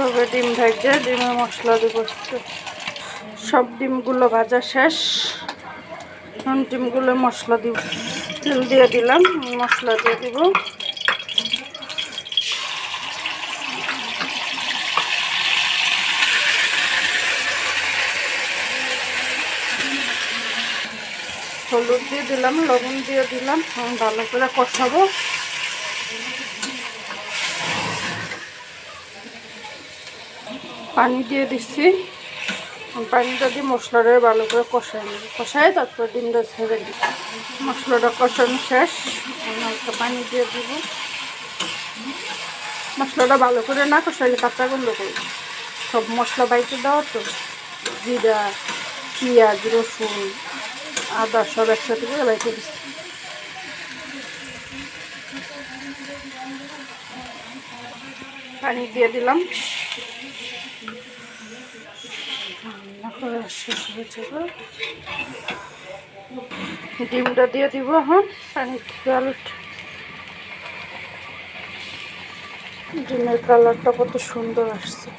এভাবে ডিম ভেজে ডিমে মশলা দিব। সব ডিমগুলো ভাজা শেষ। এখন ডিমগুলো মশলা দিব। তেল দিয়ে দিলাম, মশলা দিয়ে দিব। হলুদ দিয়ে দিলাম, লবণ দিয়ে দিলাম। ভালো করে কষাবো। পানি দিয়ে দিচ্ছি। পানিটা দিয়ে মশলাটা ভালো করে কষাই নিই। কষাই তারপর ডিমটা ছেড়ে দিই। মশলাটা কষানো শেষ। হালকা পানি দিয়ে দিব। মশলাটা ভালো করে না কষাইলে কাঁচা গন্ধ করবে। সব মশলা বাইতে দেওয়া তো, জিরা, পেঁয়াজ, রসুন, আদা সব একসাথে করে বাইতে দিচ্ছি। পানি দিয়ে দিলাম। শেষ হয়ে যাবে। ডিমটা দিয়ে দিব। এখন পানি ডিমের কালারটা কত সুন্দর আসছে।